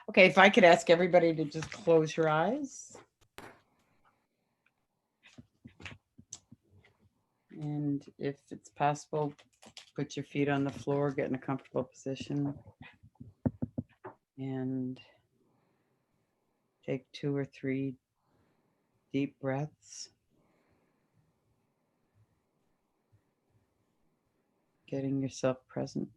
Okay, if I could ask everybody to just close your eyes. And if it's possible, put your feet on the floor, get in a comfortable position, and take 2 or 3 deep breaths, getting yourself present.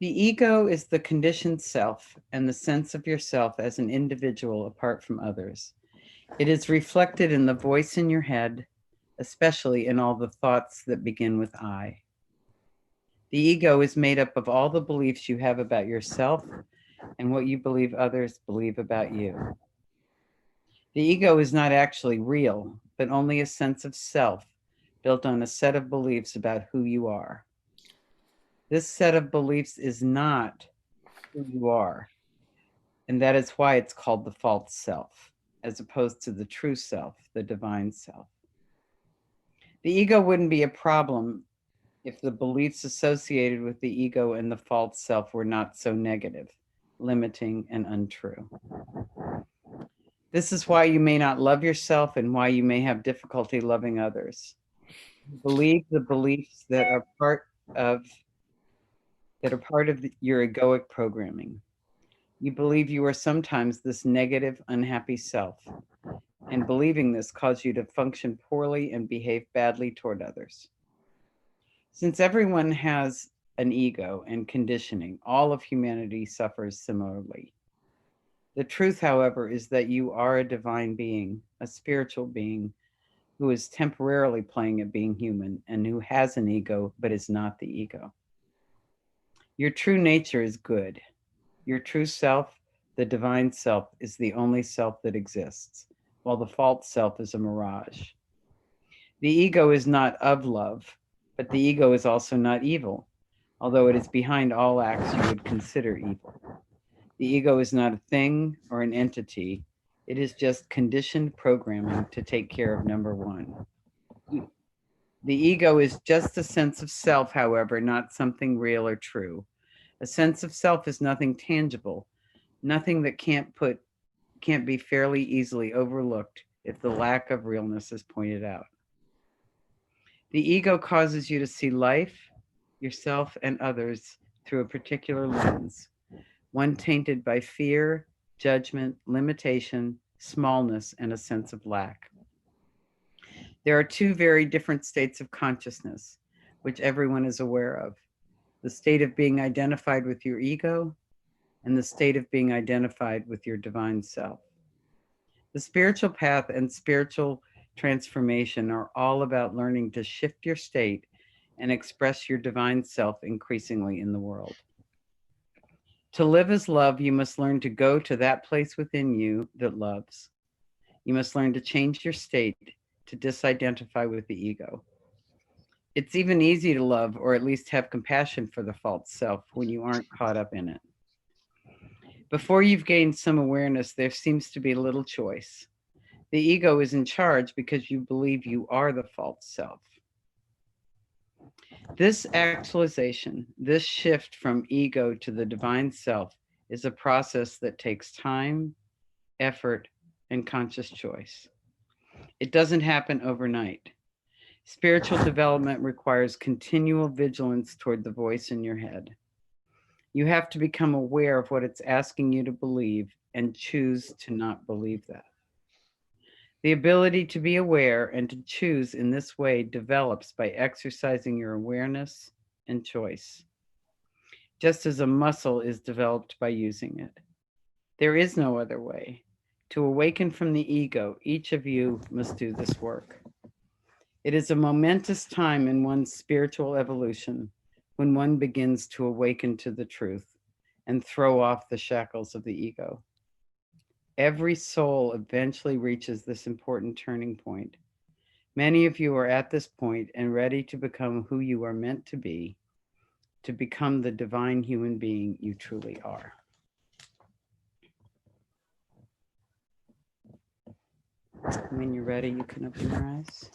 The ego is the conditioned self and the sense of yourself as an individual apart from others. It is reflected in the voice in your head, especially in all the thoughts that begin with I. The ego is made up of all the beliefs you have about yourself and what you believe others believe about you. The ego is not actually real, but only a sense of self built on a set of beliefs about who you are. This set of beliefs is not who you are, and that is why it's called the false self, as opposed to the true self, the divine self. The ego wouldn't be a problem if the beliefs associated with the ego and the false self were not so negative, limiting, and untrue. This is why you may not love yourself and why you may have difficulty loving others. You believe the beliefs that are part of your egoic programming. You believe you are sometimes this negative, unhappy self, and believing this causes you to function poorly and behave badly toward others. Since everyone has an ego and conditioning, all of humanity suffers similarly. The truth, however, is that you are a divine being, a spiritual being, who is temporarily playing at being human and who has an ego but is not the ego. Your true nature is good. Your true self, the divine self, is the only self that exists, while the false self is a mirage. The ego is not of love, but the ego is also not evil, although it is behind all acts you would consider evil. The ego is not a thing or an entity. It is just conditioned programming to take care of number one. The ego is just a sense of self, however, not something real or true. A sense of self is nothing tangible, nothing that can't be fairly easily overlooked if the lack of realness is pointed out. The ego causes you to see life, yourself, and others through a particular lens, one tainted by fear, judgment, limitation, smallness, and a sense of lack. There are two very different states of consciousness, which everyone is aware of: the state of being identified with your ego and the state of being identified with your divine self. The spiritual path and spiritual transformation are all about learning to shift your state and express your divine self increasingly in the world. To live as love, you must learn to go to that place within you that loves. You must learn to change your state to disidentify with the ego. It's even easy to love, or at least have compassion for the false self, when you aren't caught up in it. Before you've gained some awareness, there seems to be little choice. The ego is in charge because you believe you are the false self. This actualization, this shift from ego to the divine self, is a process that takes time, effort, and conscious choice. It doesn't happen overnight. Spiritual development requires continual vigilance toward the voice in your head. You have to become aware of what it's asking you to believe and choose to not believe that. The ability to be aware and to choose in this way develops by exercising your awareness and choice, just as a muscle is developed by using it. There is no other way. To awaken from the ego, each of you must do this work. It is a momentous time in one's spiritual evolution when one begins to awaken to the truth and throw off the shackles of the ego. Every soul eventually reaches this important turning point. Many of you are at this point and ready to become who you are meant to become the divine human being you truly are. When you're ready, you can open your eyes.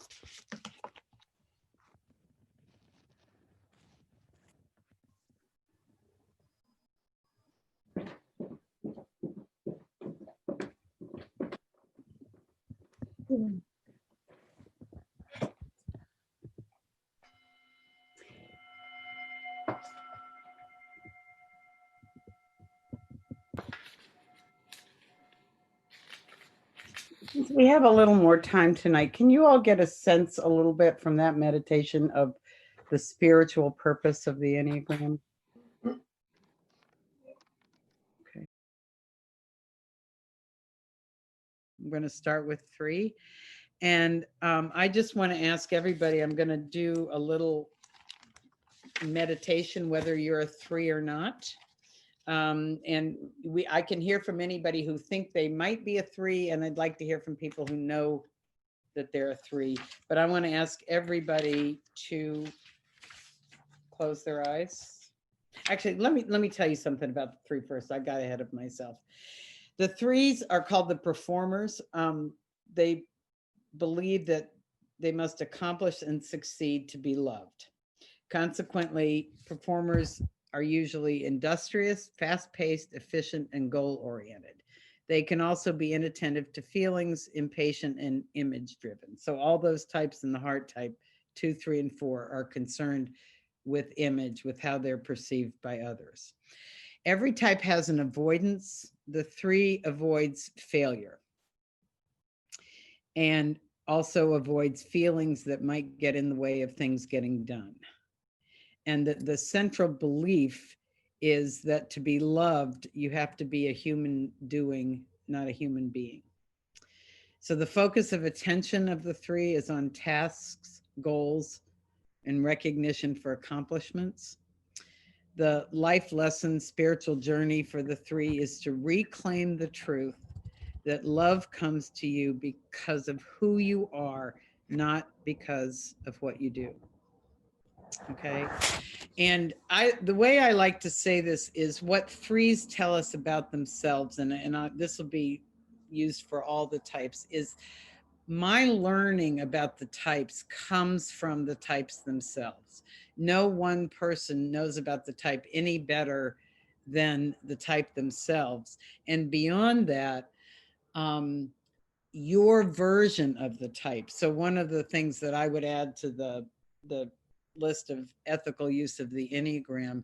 Since we have a little more time tonight, can you all get a sense a little bit from that meditation of the spiritual purpose of the Enneagram? Okay. I'm going to start with 3. And I just want to ask everybody, I'm going to do a little meditation, whether you're a 3 or not. And I can hear from anybody who think they might be a 3, and I'd like to hear from people who know that they're a 3. But I want to ask everybody to close their eyes. Actually, let me tell you something about the 3 first. I got ahead of myself. The 3s are called the performers. They believe that they must accomplish and succeed to be loved. Consequently, performers are usually industrious, fast-paced, efficient, and goal-oriented. They can also be inattentive to feelings, impatient, and image-driven. So all those types in the heart type, 2, 3, and 4, are concerned with image, with how they're perceived by others. Every type has an avoidance. The 3 avoids failure and also avoids feelings that might get in the way of things getting done. And the central belief is that to be loved, you have to be a human doing, not a human being. So the focus of attention of the 3 is on tasks, goals, and recognition for accomplishments. The life lesson, spiritual journey for the 3 is to reclaim the truth that love comes to you because of who you are, not because of what you do. Okay. And the way I like to say this is what 3s tell us about themselves, and this will be used for all the types, is my learning about the types comes from the types themselves. No one person knows about the type any better than the type themselves. And beyond that, your version of the type. So one of the things that I would add to the list of ethical use of the Enneagram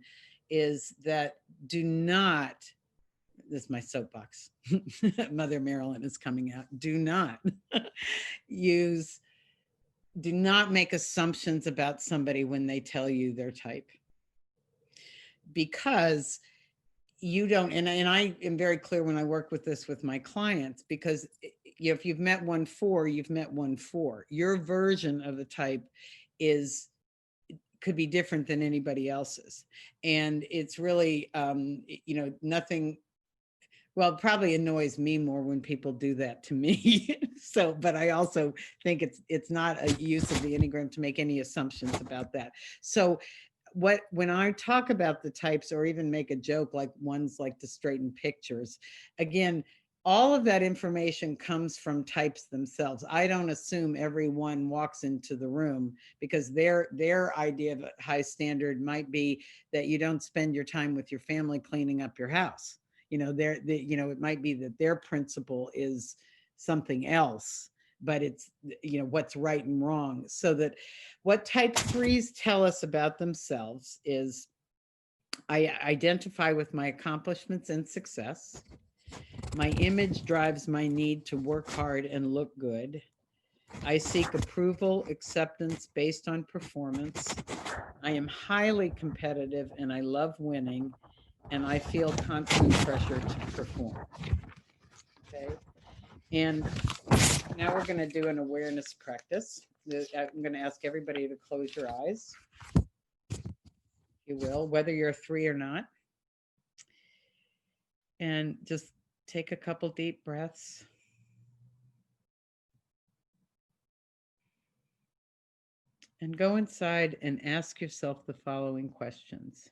is that do not, this is my soapbox, Mother Marilyn is coming out, do not make assumptions about somebody when they tell you their type. Because you don't, and I am very clear when I work with this with my clients, because if you've met 1/4, you've met 1/4. Your version of the type could be different than anybody else's. And it's really, nothing, well, it probably annoys me more when people do that to me. So, but I also think it's not a use of the Enneagram to make any assumptions about that. So when I talk about the types or even make a joke, like ones like to straighten pictures, again, all of that information comes from types themselves. I don't assume everyone walks into the room, because their idea of a high standard might be that you don't spend your time with your family cleaning up your house. It might be that their principle is something else, but it's, what's right and wrong. So that what type 3s tell us about themselves is, I identify with my accomplishments and success. My image drives my need to work hard and look good. I seek approval, acceptance based on performance. I am highly competitive and I love winning, and I feel constant pressure to perform. Okay. And now we're going to do an awareness practice. I'm going to ask everybody to close your eyes, if you will, whether you're a 3 or not. And just take a couple deep breaths. And go inside and ask yourself the following questions.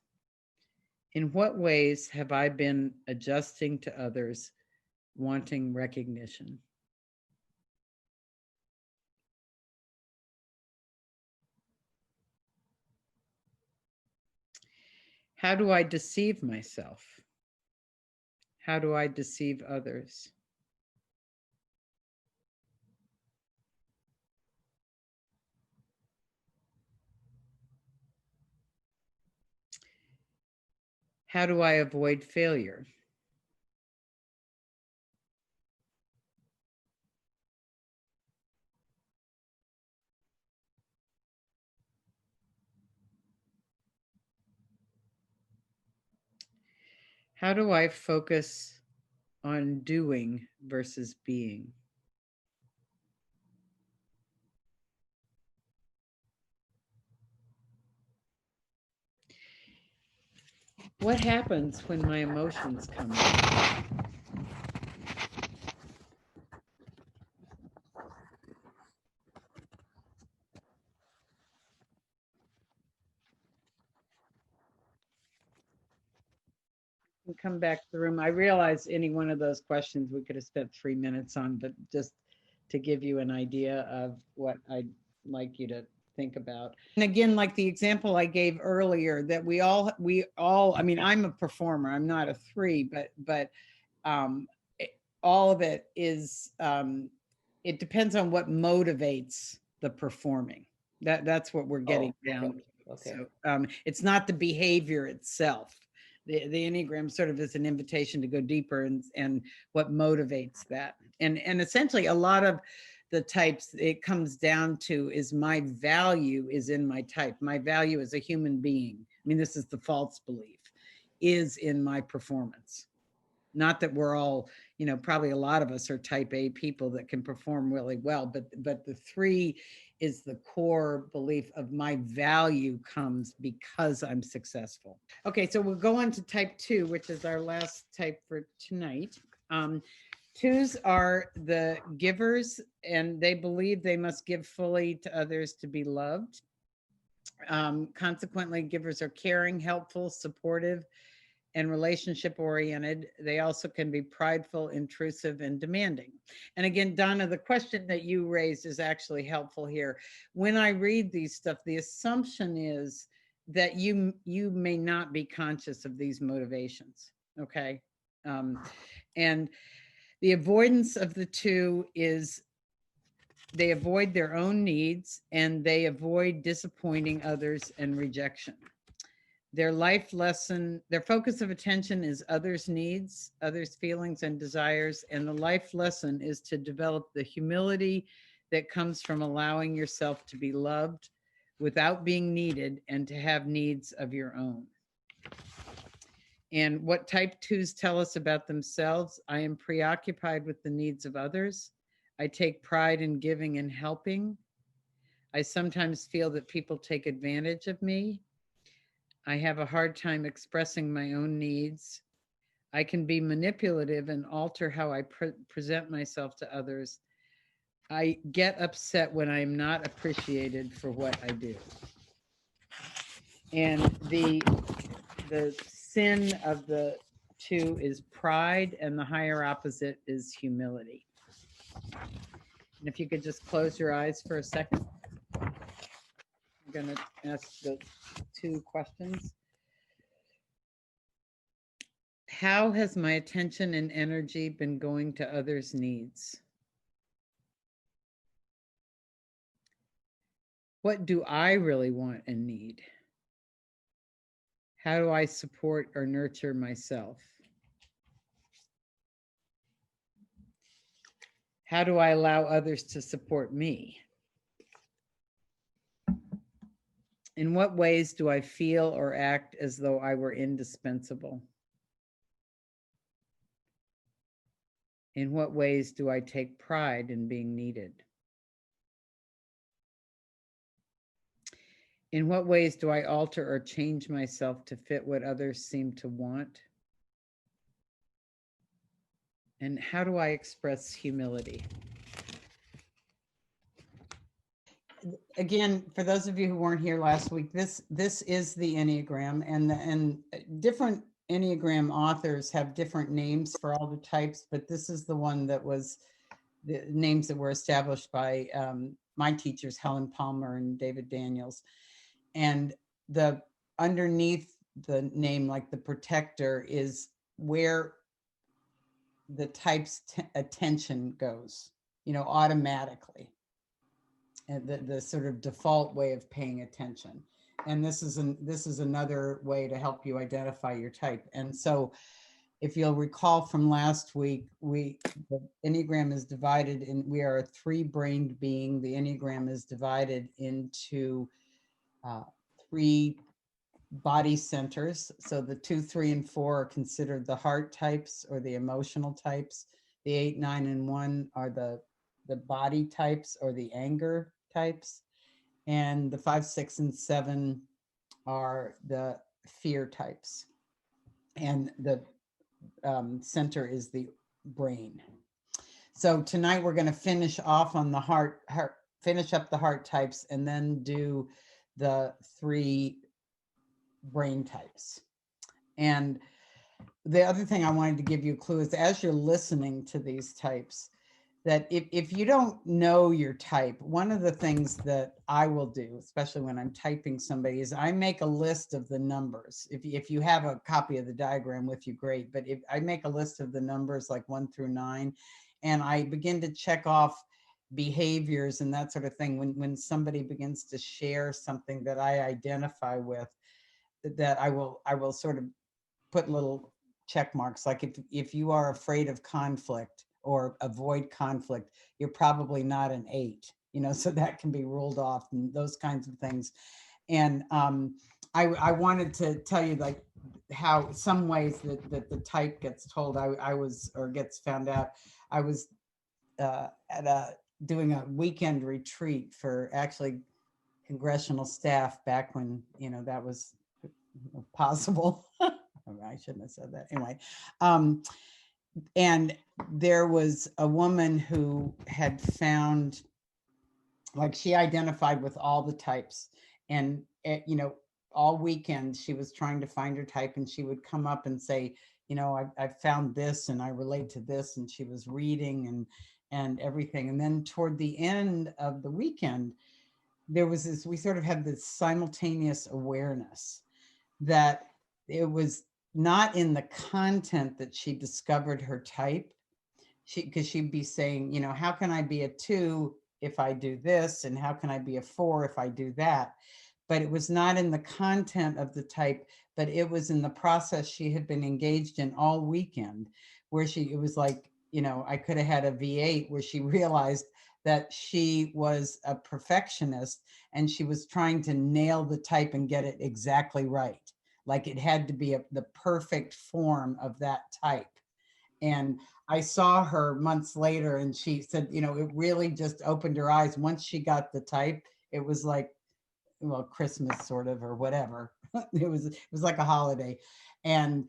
In what ways have I been adjusting to others wanting recognition? How do I deceive myself? How do I deceive others? How do I avoid failure? How do I focus on doing versus being? What happens when my emotions come up? And come back to the room. I realize any one of those questions we could have spent 3 minutes on, but just to give you an idea of what I'd like you to think about. And again, like the example I gave earlier, that we all, I mean, I'm a performer, I'm not a 3, but all of it is, it depends on what motivates the performing. That's what we're getting down to. Okay. So it's not the behavior itself. The Enneagram sort of is an invitation to go deeper and what motivates that. And essentially a lot of the types it comes down to is my value is in my type. My value as a human being. I mean, this is the false belief, is in my performance. Not that we're all, probably a lot of us are type A people that can perform really well, but the 3 is the core belief of my value comes because I'm successful. Okay, so we'll go on to type 2, which is our last type for tonight. 2s are the givers, and they believe they must give fully to others to be loved. Consequently, givers are caring, helpful, supportive, and relationship oriented. They also can be prideful, intrusive, and demanding. And again, Donna, the question that you raised is actually helpful here. When I read these stuff, the assumption is that you may not be conscious of these motivations. Okay. And the avoidance of the 2 is they avoid their own needs and they avoid disappointing others and rejection. Their life lesson, their focus of attention is others' needs, others' feelings and desires. And the life lesson is to develop the humility that comes from allowing yourself to be loved without being needed and to have needs of your own. And what type 2s tell us about themselves: I am preoccupied with the needs of others. I take pride in giving and helping. I sometimes feel that people take advantage of me. I have a hard time expressing my own needs. I can be manipulative and alter how I present myself to others. I get upset when I'm not appreciated for what I do. And the sin of the 2 is pride, and the higher opposite is humility. And if you could just close your eyes for a second. I'm going to ask the 2 questions. How has my attention and energy been going to others' needs? What do I really want and need? How do I support or nurture myself? How do I allow others to support me? In what ways do I feel or act as though I were indispensable? In what ways do I take pride in being needed? In what ways do I alter or change myself to fit what others seem to want? And how do I express humility? Again, for those of you who weren't here last week, this is the Enneagram, and different Enneagram authors have different names for all the types, but this is the one that was the names that were established by my teachers, Helen Palmer and David Daniels. And the underneath the name like the protector is where the type's attention goes, automatically, and the sort of default way of paying attention. And this is another way to help you identify your type. And so if you'll recall from last week, the Enneagram is divided in, we are a three-brained being. The Enneagram is divided into three body centers. So the 2, 3, and 4 are considered the heart types or the emotional types. The 8, 9, and 1 are the body types or the anger types. And the 5, 6, and 7 are the fear types. And the center is the brain. So tonight we're going to finish off on the heart, finish up the heart types, and then do the 3 brain types. And the other thing I wanted to give you a clue is, as you're listening to these types, that if you don't know your type, one of the things that I will do, especially when I'm typing somebody, is I make a list of the numbers. If you have a copy of the diagram with you, great. But if I make a list of the numbers like 1 through 9, and I begin to check off behaviors and that sort of thing, when somebody begins to share something that I identify with, that I will sort of put little check marks. Like if you are afraid of conflict or avoid conflict, you're probably not an 8, so that can be ruled off, and those kinds of things. And I wanted to tell you like how some ways that the type gets told. I was, or gets found out. I was doing a weekend retreat for actually congressional staff back when, that was possible. I shouldn't have said that. Anyway, and there was a woman who had found, like, she identified with all the types, and all weekend she was trying to find her type, and she would come up and say, I found this and I relate to this, and she was reading and everything. And then toward the end of the weekend, there was this, we sort of had this simultaneous awareness that it was not in the content that she discovered her type. Because she'd be saying, how can I be a 2 if I do this? And how can I be a 4 if I do that? But it was not in the content of the type, but it was in the process she had been engaged in all weekend, where it was like, I could have had a V8 where she realized that she was a perfectionist and she was trying to nail the type and get it exactly right. Like it had to be the perfect form of that type. And I saw her months later, and she said, it really just opened her eyes. Once she got the type, it was like, well, Christmas sort of, or whatever. It was like a holiday. And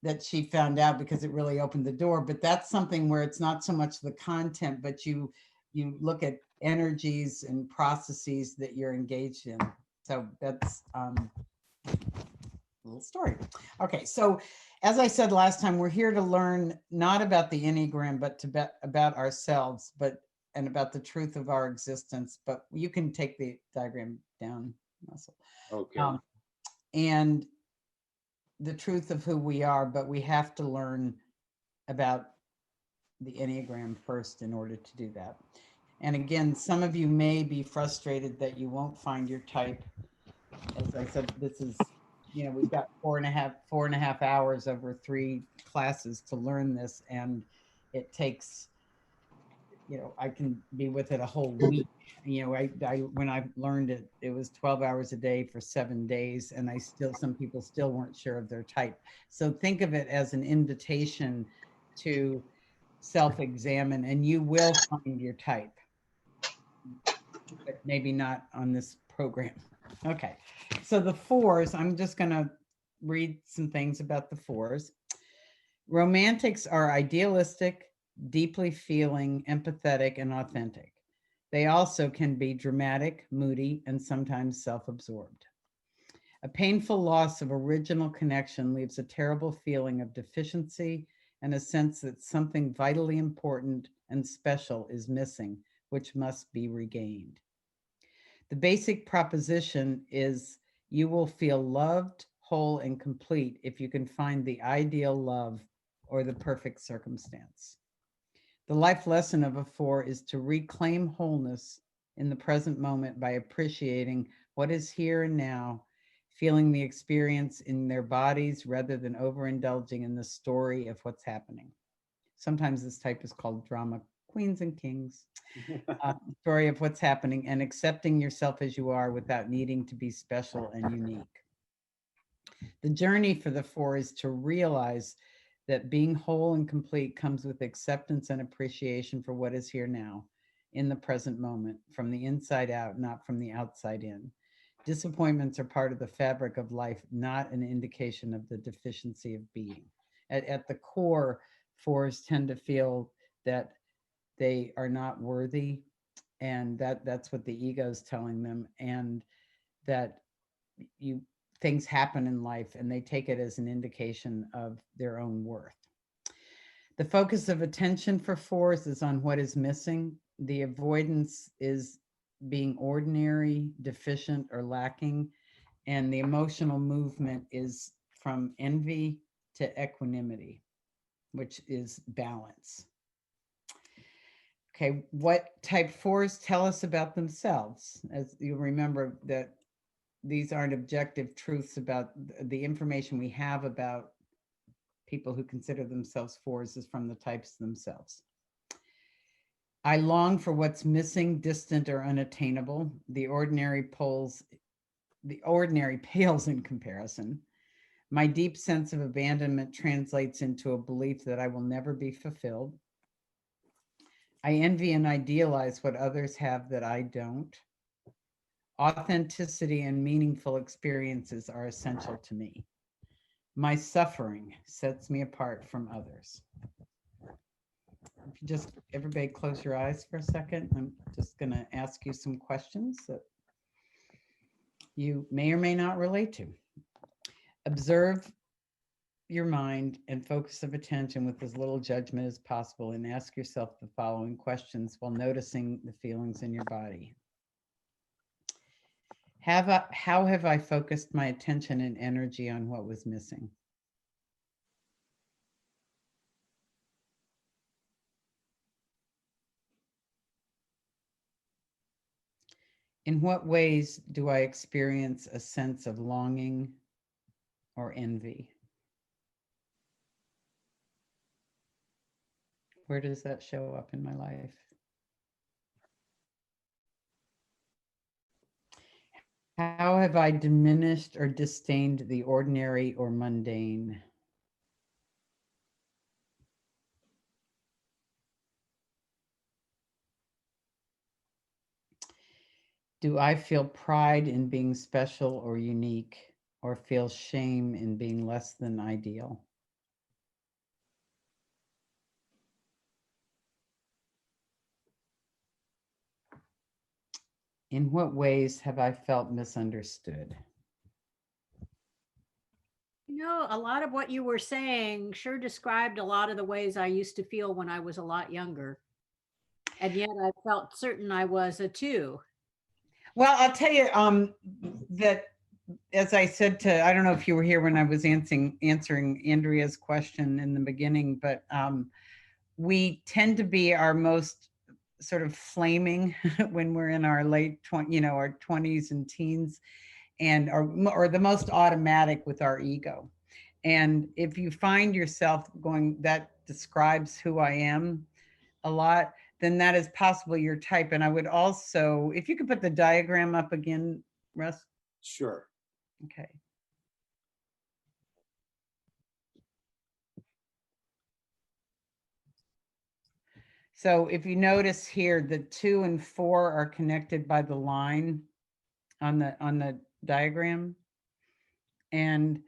that she found out, because it really opened the door. But that's something where it's not so much the content, but you look at energies and processes that you're engaged in. So that's little story. Okay, so as I said last time, we're here to learn not about the Enneagram, but about ourselves, and about the truth of our existence. But you can take the diagram down, Russell. Okay. And the truth of who we are, but we have to learn about the Enneagram first in order to do that. And again, some of you may be frustrated that you won't find your type. As I said, this is, we've got 4.5 hours over 3 classes to learn this, and it takes, I can be with it a whole week. I when I learned it, it was 12 hours a day for 7 days, and some people still weren't sure of their type. So think of it as an invitation to self-examine, and you will find your type, but maybe not on this program. Okay, so the 4s, I'm just going to read some things about the 4s. Romantics are idealistic, deeply feeling, empathetic, and authentic. They also can be dramatic, moody, and sometimes self-absorbed. A painful loss of original connection leaves a terrible feeling of deficiency and a sense that something vitally important and special is missing, which must be regained. The basic proposition is you will feel loved, whole, and complete if you can find the ideal love or the perfect circumstance. The life lesson of a 4 is to reclaim wholeness in the present moment by appreciating what is here and now, feeling the experience in their bodies rather than overindulging in the story of what's happening. Sometimes this type is called drama queens and kings. Story of what's happening, and accepting yourself as you are without needing to be special and unique. The journey for the 4 is to realize that being whole and complete comes with acceptance and appreciation for what is here now in the present moment, from the inside out, not from the outside in. Disappointments are part of the fabric of life, not an indication of the deficiency of being. At the core, 4s tend to feel that they are not worthy, and that's what the ego is telling them, and that you things happen in life and they take it as an indication of their own worth. The focus of attention for 4s is on what is missing. The avoidance is being ordinary, deficient, or lacking, and the emotional movement is from envy to equanimity, which is balance. Okay, what type 4s tell us about themselves? As you remember that these aren't objective truths about the information we have about people who consider themselves 4s is from the types themselves. I long for what's missing, distant, or unattainable. The ordinary pales in comparison. My deep sense of abandonment translates into a belief that I will never be fulfilled. I envy and idealize what others have that I don't. Authenticity and meaningful experiences are essential to me. My suffering sets me apart from others. If you just, everybody close your eyes for a second. I'm just going to ask you some questions that you may or may not relate to. Observe your mind and focus of attention with as little judgment as possible, and ask yourself the following questions while noticing the feelings in your body. How have I focused my attention and energy on what was missing? In what ways do I experience a sense of longing or envy? Where does that show up in my life? How have I diminished or disdained the ordinary or mundane? Do I feel pride in being special or unique, or feel shame in being less than ideal? In what ways have I felt misunderstood? You know, a lot of what you were saying sure described a lot of the ways I used to feel when I was a lot younger. And yet I felt certain I was a 2. Well, I'll tell you that, as I said to, I don't know if you were here when I was answering Andrea's question in the beginning, but we tend to be our most sort of flaming when we're in our late 20, our 20s and teens, and or the most automatic with our ego. And if you find yourself going, that describes who I am a lot, then that is possibly your type. And I would also, if you could put the diagram up again, Russ. Sure. Okay. So if you notice here, the 2 and 4 are connected by the line on the diagram. And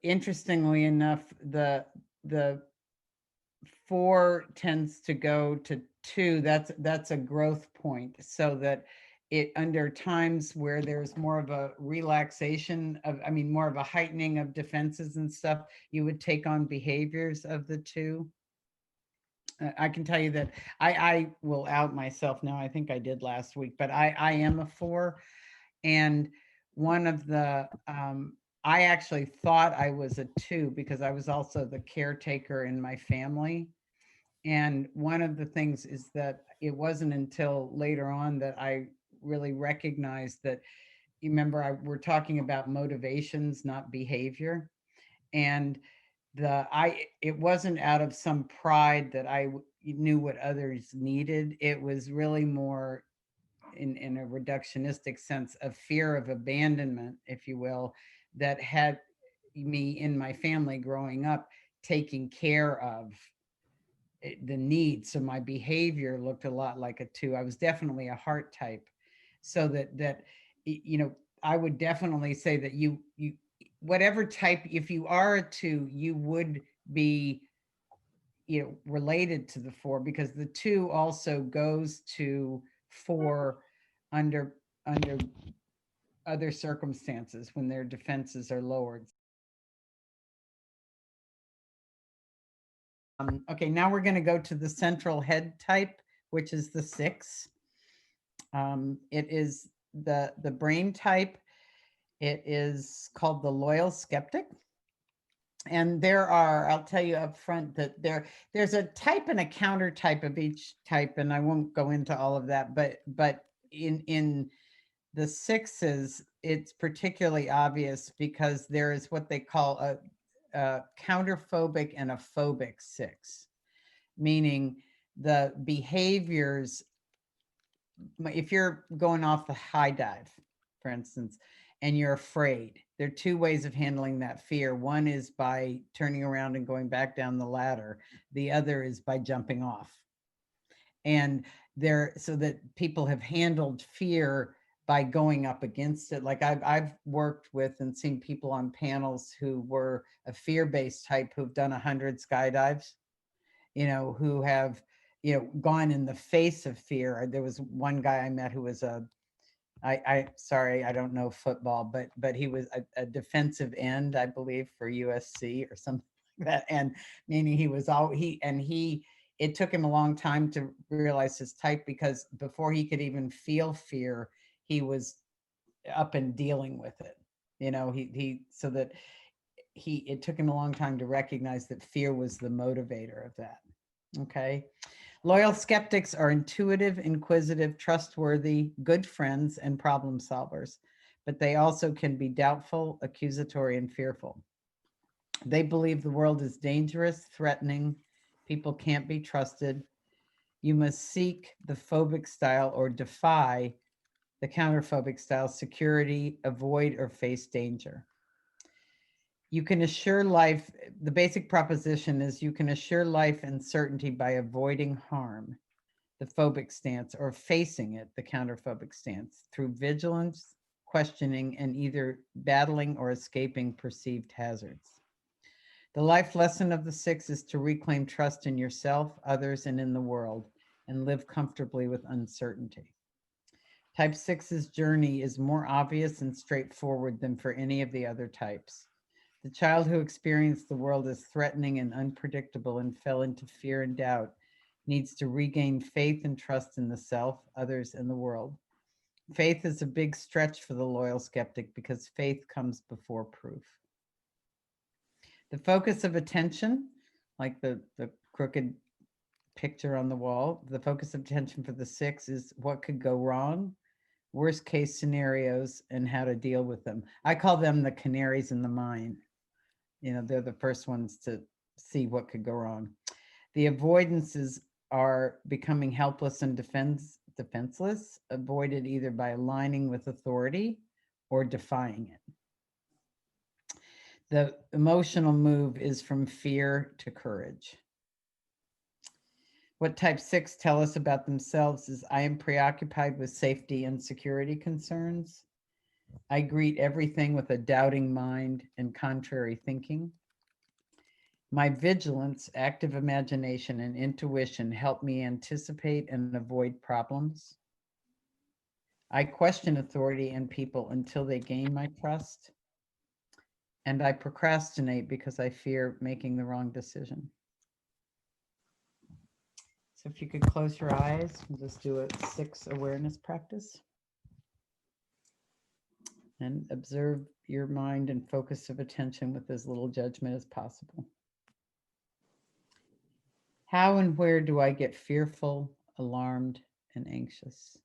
interestingly enough, the 4 tends to go to 2. That's a growth point, so that it, under times where there's more of a relaxation of, more of a heightening of defenses and stuff, you would take on behaviors of the 2. I can tell you that I will out myself now. I think I did last week, but I am a 4. And one of the, I actually thought I was a 2 because I was also the caretaker in my family. And one of the things is that it wasn't until later on that I really recognized that, you remember, we're talking about motivations, not behavior. And it wasn't out of some pride that I knew what others needed. It was really more in a reductionistic sense of fear of abandonment, if you will, that had me in my family growing up taking care of the needs. So my behavior looked a lot like a 2. I was definitely a heart type. So you know, I would definitely say that you whatever type, if you are a 2, you would be, you know, related to the 4, because the 2 also goes to 4 under under other circumstances when their defenses are lowered. Okay, now we're going to go to the central head type, which is the 6. It is the brain type. It is called the loyal skeptic. And I'll tell you up front that there's a type and a counter type of each type, and I won't go into all of that, but in the 6s, it's particularly obvious because there is what they call a counterphobic and a phobic 6, meaning the behaviors, if you're going off the high dive, for instance, and you're afraid, there are 2 ways of handling that fear. One is by turning around and going back down the ladder. The other is by jumping off. And so that people have handled fear by going up against it. Like I've worked with and seen people on panels who were a fear-based type who've done 100 skydives, you know, who have, you know, gone in the face of fear. There was one guy I met who was sorry, I don't know football, but he was a defensive end, I believe, for USC or something like that. And meaning it took him a long time to realize his type, because before he could even feel fear, he was up and dealing with it. You know, it took him a long time to recognize that fear was the motivator of that. Okay. Loyal skeptics are intuitive, inquisitive, trustworthy, good friends, and problem solvers, but they also can be doubtful, accusatory, and fearful. They believe the world is dangerous, threatening, people can't be trusted. You must seek the phobic style or defy the counterphobic style, security, avoid or face danger. You can assure life, the basic proposition is you can assure life and certainty by avoiding harm, the phobic stance, or facing it, the counterphobic stance, through vigilance, questioning, and either battling or escaping perceived hazards. The life lesson of the 6 is to reclaim trust in yourself, others, and in the world, and live comfortably with uncertainty. Type 6's journey is more obvious and straightforward than for any of the other types. The child who experienced the world as threatening and unpredictable and fell into fear and doubt needs to regain faith and trust in the self, others, and the world. Faith is a big stretch for the loyal skeptic because faith comes before proof. The focus of attention, like the crooked picture on the wall, the focus of attention for the 6 is what could go wrong, worst case scenarios, and how to deal with them. I call them the canaries in the mine. You know, they're the first ones to see what could go wrong. The avoidances are becoming helpless and defenseless, avoided either by aligning with authority or defying it. The emotional move is from fear to courage. What type 6 tell us about themselves is I am preoccupied with safety and security concerns. I greet everything with a doubting mind and contrary thinking. My vigilance, active imagination, and intuition help me anticipate and avoid problems. I question authority and people until they gain my trust. And I procrastinate because I fear making the wrong decision. So if you could close your eyes and just do a 6 awareness practice. And observe your mind and focus of attention with as little judgment as possible. How and where do I get fearful, alarmed, and anxious?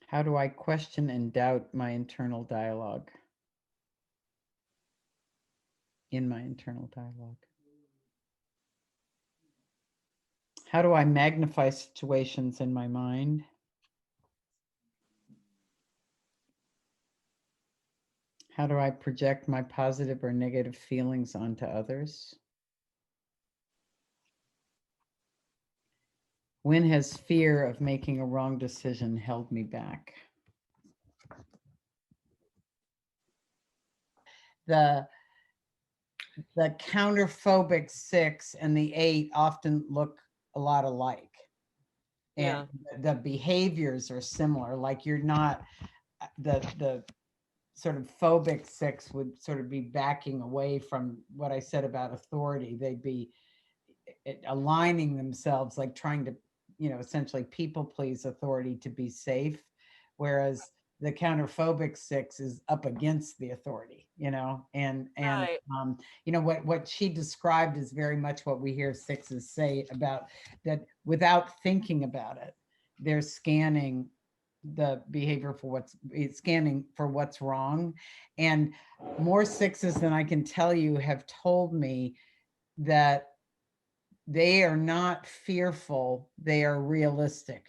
How do I question and doubt my internal dialogue? In my internal dialogue. How do I magnify situations in my mind? How do I project my positive or negative feelings onto others? When has fear of making a wrong decision held me back? The counterphobic 6 and the 8 often look a lot alike. And the behaviors are similar. Like you're not the sort of phobic 6 would sort of be backing away from what I said about authority. They'd be aligning themselves, like trying to, essentially people please authority to be safe. Whereas the counterphobic 6 is up against the authority, and Right. what she described is very much what we hear 6s say about that. Without thinking about it, they're scanning the behavior for what's wrong. And more 6s than I can tell you have told me that they are not fearful, they are realistic.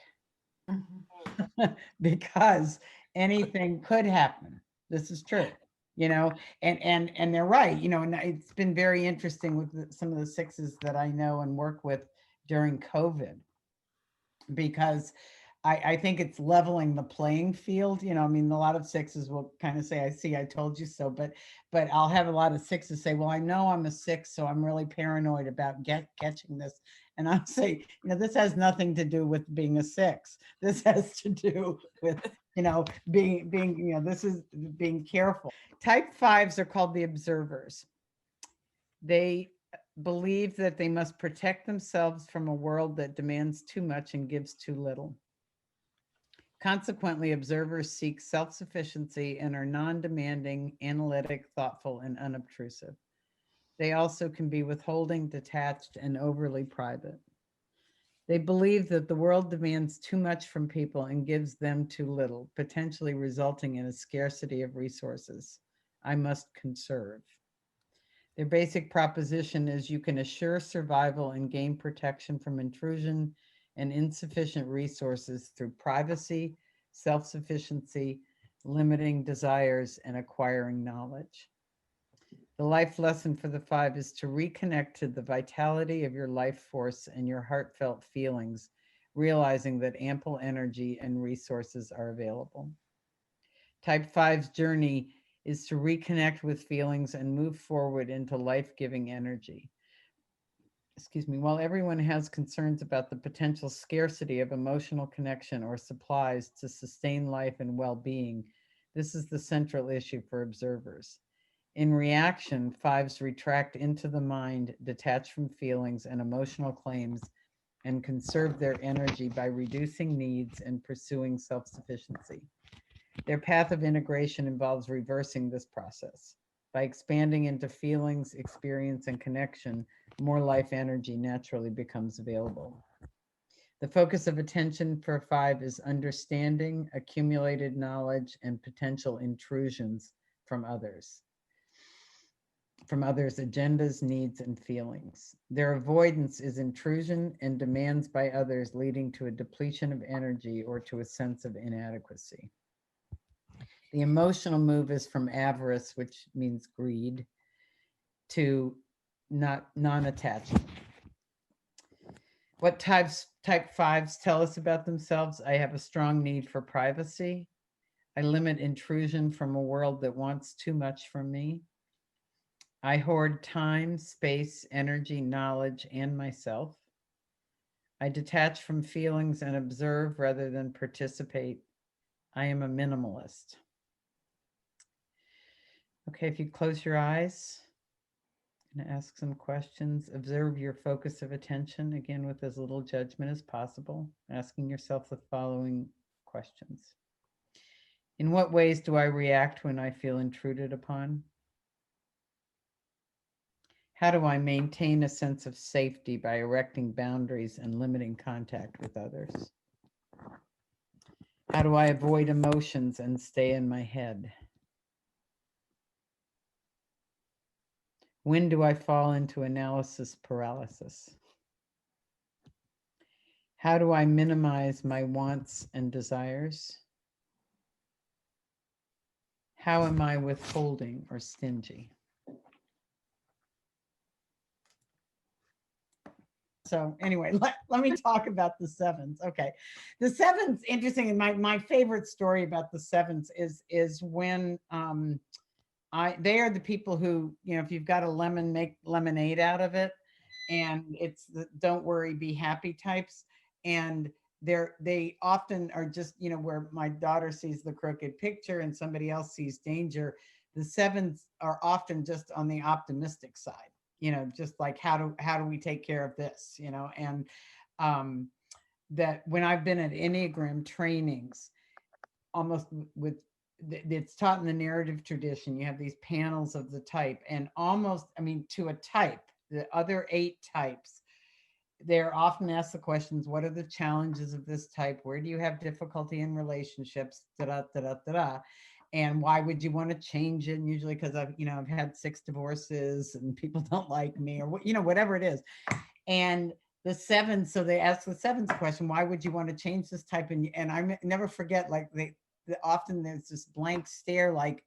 Because anything could happen. This is true, and they're right, and it's been very interesting with some of the 6s that I know and work with during COVID, because I think it's leveling the playing field. I mean, a lot of 6s will kind of say, I see, I told you so, but I'll have a lot of 6s say, well, I know I'm a 6, so I'm really paranoid about catching this. And I'll say, this has nothing to do with being a 6. This has to do with, being, this is being careful. Type 5s are called the observers. They believe that they must protect themselves from a world that demands too much and gives too little. Consequently, observers seek self-sufficiency and are non-demanding, analytic, thoughtful, and unobtrusive. They also can be withholding, detached, and overly private. They believe that the world demands too much from people and gives them too little, potentially resulting in a scarcity of resources. I must conserve. Their basic proposition is you can assure survival and gain protection from intrusion and insufficient resources through privacy, self-sufficiency, limiting desires, and acquiring knowledge. The life lesson for the 5 is to reconnect to the vitality of your life force and your heartfelt feelings, realizing that ample energy and resources are available. Type 5's journey is to reconnect with feelings and move forward into life-giving energy. While everyone has concerns about the potential scarcity of emotional connection or supplies to sustain life and well-being, this is the central issue for observers. In reaction, 5s retract into the mind, detach from feelings and emotional claims, and conserve their energy by reducing needs and pursuing self-sufficiency. Their path of integration involves reversing this process. By expanding into feelings, experience, and connection, more life energy naturally becomes available. The focus of attention for 5 is understanding, accumulated knowledge, and potential intrusions from others' agendas, needs, and feelings. Their avoidance is intrusion and demands by others, leading to a depletion of energy or to a sense of inadequacy. The emotional move is from avarice, which means greed, to non-attachment. What type 5s tell us about themselves? I have a strong need for privacy. I limit intrusion from a world that wants too much from me. I hoard time, space, energy, knowledge, and myself. I detach from feelings and observe rather than participate. I am a minimalist. Okay, if you close your eyes, And ask some questions. Observe your focus of attention, again, with as little judgment as possible. Asking yourself the following questions. In what ways do I react when I feel intruded upon? How do I maintain a sense of safety by erecting boundaries and limiting contact with others? How do I avoid emotions and stay in my head? When do I fall into analysis paralysis? How do I minimize my wants and desires? How am I withholding or stingy? So anyway, let me talk about the sevens. Okay. The sevens, interesting. And my favorite story about the sevens is when they are the people who, if you've got a lemon, make lemonade out of it. And it's the don't worry, be happy types. And they often are just, where my daughter sees the crooked picture and somebody else sees danger. The sevens are often just on the optimistic side, just like how do we take care of this, and that when I've been at Enneagram trainings, almost with it's taught in the narrative tradition, you have these panels of the type, and almost, to a type, the other 8 types, they're often asked the questions, what are the challenges of this type? Where do you have difficulty in relationships? Da, da, da, da, da, da. And why would you want to change it? And usually because I've had 6 divorces and people don't like me, or whatever it is. And the sevens, so they ask the sevens question, why would you want to change this type? And I never forget, like often there's this blank stare, like,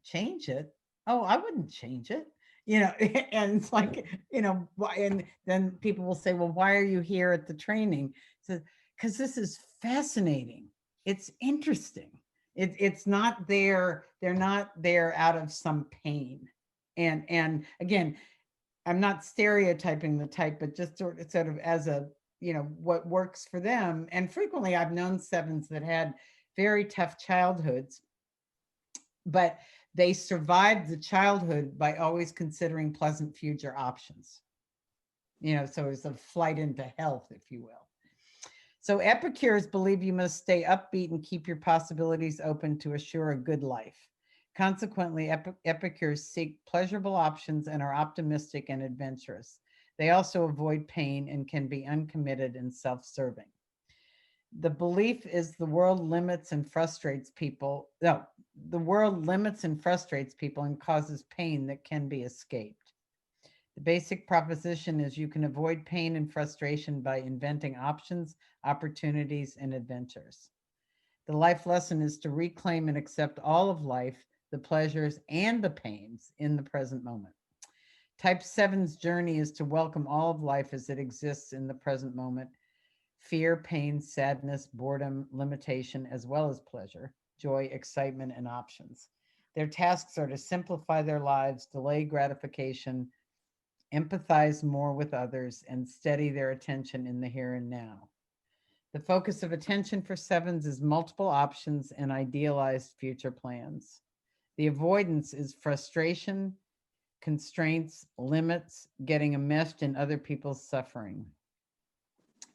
change it? Oh, I wouldn't change it. And it's like, and then people will say, well, why are you here at the training? So, because this is fascinating. It's interesting. It's not there. They're not there out of some pain. And again, I'm not stereotyping the type, but just sort of as a, what works for them. And frequently I've known sevens that had very tough childhoods, but they survived the childhood by always considering pleasant future options. So it's a flight into health, if you will. So Epicures believe you must stay upbeat and keep your possibilities open to assure a good life. Consequently, Epicures seek pleasurable options and are optimistic and adventurous. They also avoid pain and can be uncommitted and self-serving. The belief is the world limits and frustrates people. No, the world limits and frustrates people and causes pain that can be escaped. The basic proposition is you can avoid pain and frustration by inventing options, opportunities, and adventures. The life lesson is to reclaim and accept all of life, the pleasures and the pains in the present moment. Type 7's journey is to welcome all of life as it exists in the present moment. Fear, pain, sadness, boredom, limitation, as well as pleasure, joy, excitement, and options. Their tasks are to simplify their lives, delay gratification, empathize more with others, and steady their attention in the here and now. The focus of attention for sevens is multiple options and idealized future plans. The avoidance is frustration, constraints, limits, getting enmeshed in other people's suffering.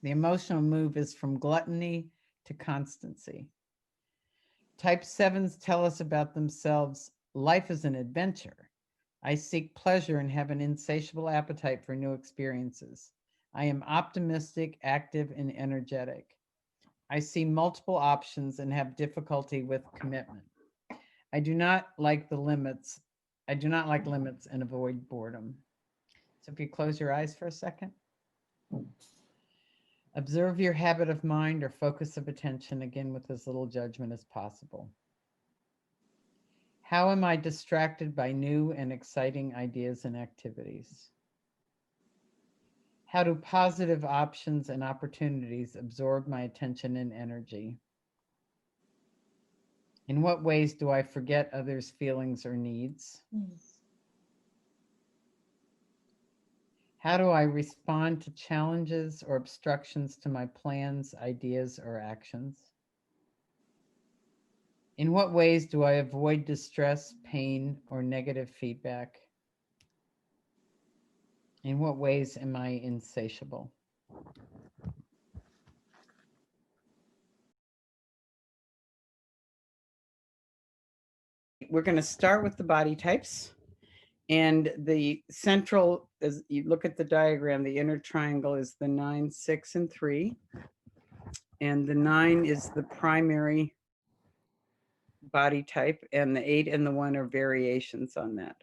The emotional move is from gluttony to constancy. Type 7s tell us about themselves, life is an adventure. I seek pleasure and have an insatiable appetite for new experiences. I am optimistic, active, and energetic. I see multiple options and have difficulty with commitment. I do not like limits and avoid boredom. So if you close your eyes for a second. Observe your habit of mind or focus of attention, again, with as little judgment as possible. How am I distracted by new and exciting ideas and activities? How do positive options and opportunities absorb my attention and energy? In what ways do I forget others' feelings or needs? How do I respond to challenges or obstructions to my plans, ideas, or actions? In what ways do I avoid distress, pain, or negative feedback? In what ways am I insatiable? We're going to start with the body types. And the central, as you look at the diagram, the inner triangle is the 9, 6, and 3. And the 9 is the primary body type, and the 8 and the 1 are variations on that.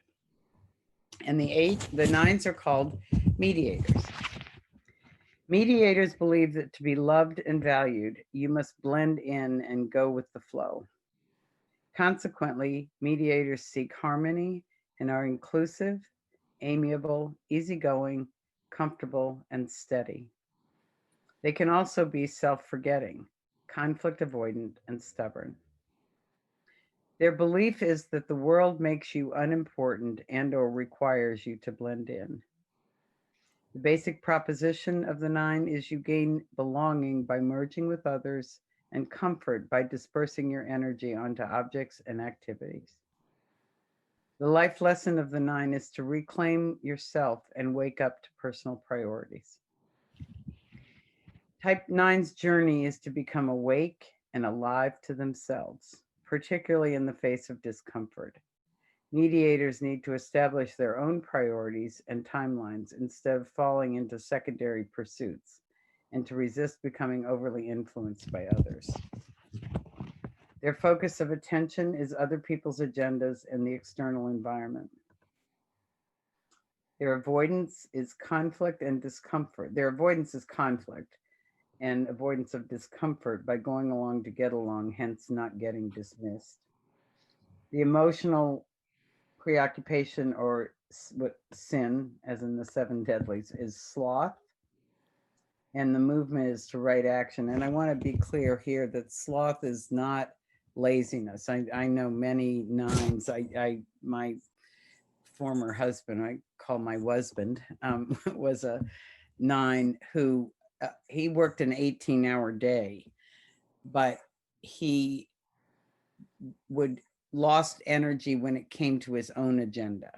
And the 9s are called mediators. Mediators believe that to be loved and valued, you must blend in and go with the flow. Consequently, mediators seek harmony and are inclusive, amiable, easygoing, comfortable, and steady. They can also be self-forgetting, conflict avoidant, and stubborn. Their belief is that the world makes you unimportant and or requires you to blend in. The basic proposition of the 9 is you gain belonging by merging with others and comfort by dispersing your energy onto objects and activities. The life lesson of the 9 is to reclaim yourself and wake up to personal priorities. Type 9's journey is to become awake and alive to themselves, particularly in the face of discomfort. Mediators need to establish their own priorities and timelines instead of falling into secondary pursuits, and to resist becoming overly influenced by others. Their focus of attention is other people's agendas and the external environment. Their avoidance is conflict and discomfort. Their avoidance is conflict and avoidance of discomfort by going along to get along, hence not getting dismissed. The emotional preoccupation or sin, as in the 7 deadlies, is sloth, and the movement is to right action. And I want to be clear here that sloth is not laziness. I know many 9s. My former husband, I call my husband, was a 9 who he worked an 18-hour day, but he would lost energy when it came to his own agenda.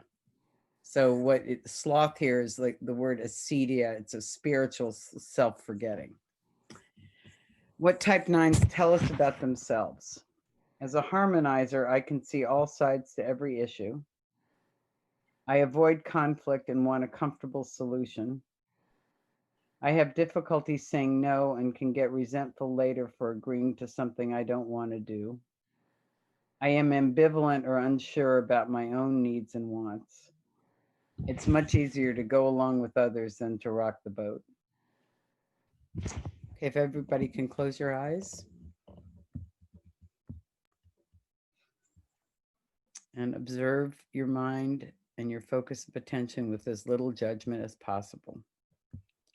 So sloth here is like the word acedia. It's a spiritual self-forgetting. What type 9s tell us about themselves? As a harmonizer, I can see all sides to every issue. I avoid conflict and want a comfortable solution. I have difficulty saying no and can get resentful later for agreeing to something I don't want to do. I am ambivalent or unsure about my own needs and wants. It's much easier to go along with others than to rock the boat. Okay, if everybody can close your eyes and observe your mind and your focus of attention with as little judgment as possible.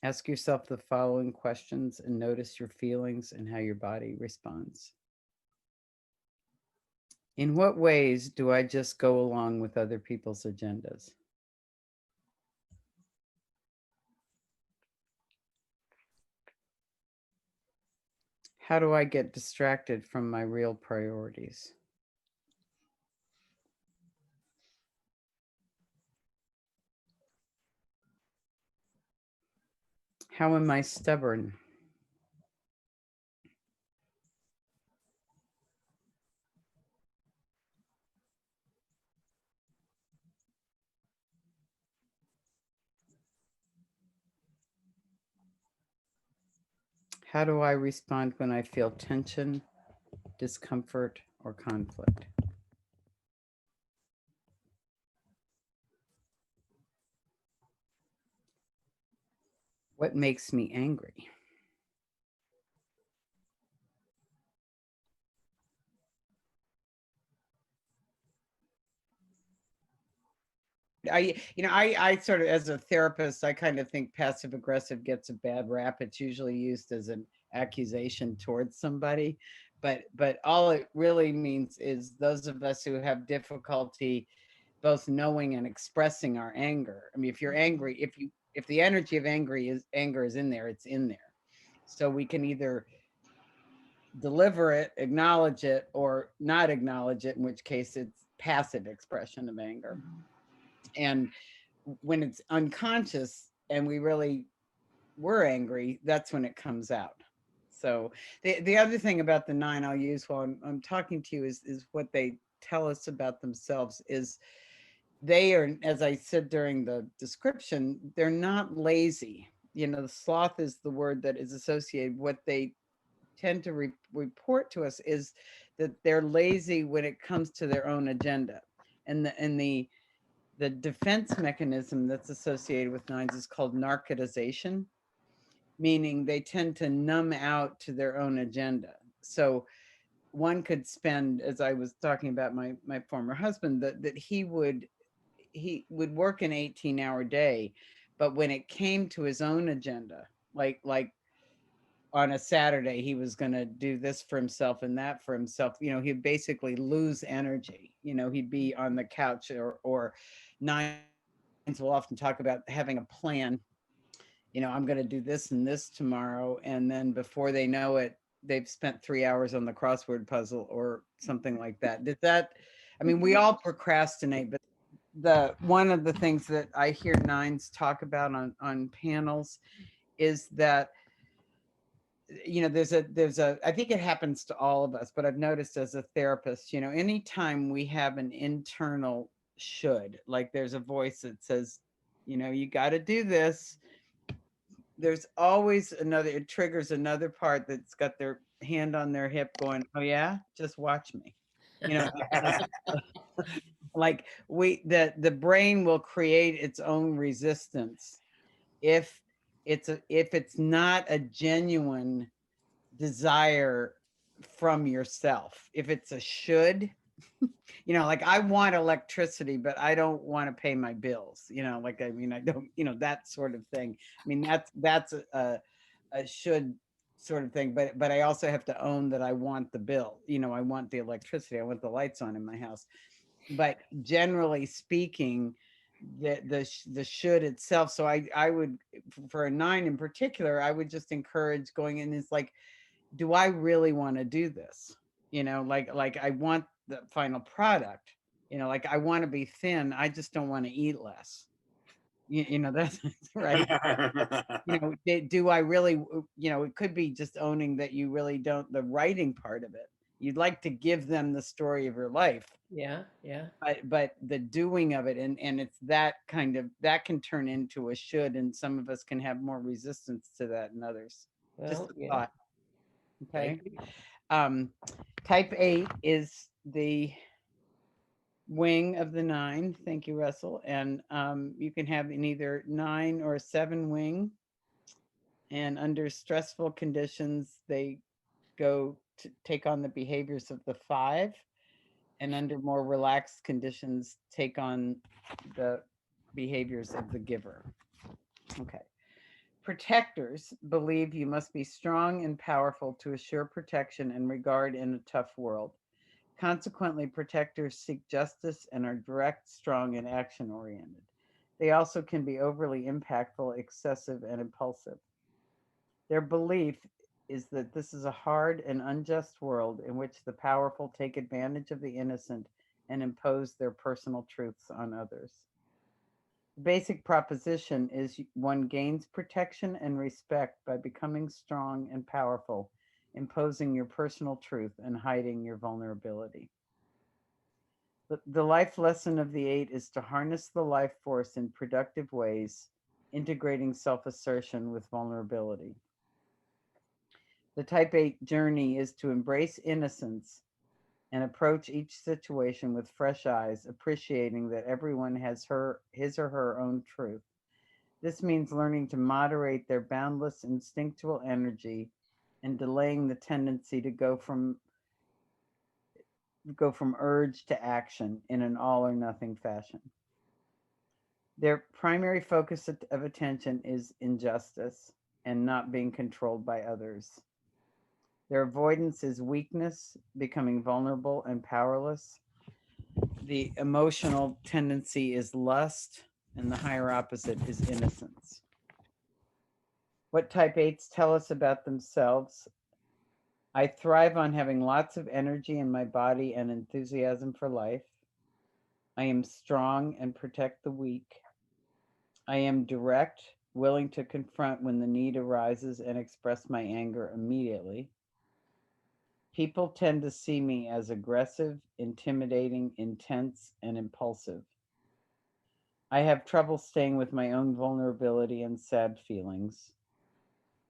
Ask yourself the following questions and notice your feelings and how your body responds. In what ways do I just go along with other people's agendas? How do I get distracted from my real priorities? How am I stubborn? How do I respond when I feel tension, discomfort, or conflict? What makes me angry? I sort of, as a therapist, I kind of think passive aggressive gets a bad rap. It's usually used as an accusation towards somebody, but all it really means is those of us who have difficulty both knowing and expressing our anger. I mean, if you're angry, if the energy of anger is in there, it's in there. So we can either deliver it, acknowledge it, or not acknowledge it, in which case it's passive expression of anger. And when it's unconscious and we really were angry, that's when it comes out. So the other thing about the nine I'll use while I'm talking to you is what they tell us about themselves is they are, as I said during the description, they're not lazy. The sloth is the word that is associated. What they tend to report to us is that they're lazy when it comes to their own agenda. And the defense mechanism that's associated with nines is called narcotization, meaning they tend to numb out to their own agenda. So one could spend, as I was talking about my former husband, that he would work an 18-hour day, but when it came to his own agenda, like on a Saturday, he was going to do this for himself and that for himself. He'd basically lose energy. He'd be on the couch, or nines will often talk about having a plan. I'm going to do this and this tomorrow. And then before they know it, they've spent 3 hours on the crossword puzzle or something like that. I mean, we all procrastinate, but one of the things that I hear nines talk about on panels is that there's a I think it happens to all of us, but I've noticed as a therapist, anytime we have an internal should, like there's a voice that says, you got to do this, there's always another, it triggers another part that's got their hand on their hip going, oh yeah, just watch me. You know, like the brain will create its own resistance if if it's not a genuine desire from yourself. If it's a should, like I want electricity, but I don't want to pay my bills. Like I mean, I don't, that sort of thing. I mean, that's a should sort of thing, but I also have to own that I want the bill. I want the electricity, I want the lights on in my house. But generally speaking, the should itself. So I would, for a nine in particular, I would just encourage going in. Is like, do I really want to do this? Like I want the final product. Like I want to be thin. I just don't want to eat less. That's right. Do I really? It could be just owning that you really don't. The writing part of it. You'd like to give them the story of your life, Yeah, yeah. but the doing of it, and it's that kind of, that can turn into a should, and some of us can have more resistance to that than others. Just Well, a yeah. thought. Okay. Thank you. um Type 8 is the wing of the nine. Thank you, Russell. And you can have an either 9 or 7 wing, and under stressful conditions they go to take on the behaviors of the 5, and under more relaxed conditions take on the behaviors of the giver. Okay. Protectors believe you must be strong and powerful to assure protection and regard in a tough world. Consequently, protectors seek justice and are direct, strong, and action oriented. They also can be overly impactful, excessive, and impulsive. Their belief is that this is a hard and unjust world in which the powerful take advantage of the innocent and impose their personal truths on others. The basic proposition is one gains protection and respect by becoming strong and powerful, imposing your personal truth and hiding your vulnerability. The life lesson of the 8 is to harness the life force in productive ways, integrating self assertion with vulnerability. The Type 8 journey is to embrace innocence and approach each situation with fresh eyes, appreciating that everyone has his or her own truth. This means learning to moderate their boundless instinctual energy and delaying the tendency to go from urge to action in an all or nothing fashion. Their primary focus of attention is injustice and not being controlled by others. Their avoidance is weakness, becoming vulnerable and powerless. The emotional tendency is lust, and the higher opposite is innocence. What type 8s tell us about themselves? I thrive on having lots of energy in my body and enthusiasm for life. I am strong and protect the weak. I am direct, willing to confront when the need arises and express my anger immediately. People tend to see me as aggressive, intimidating, intense, and impulsive. I have trouble staying with my own vulnerability and sad feelings.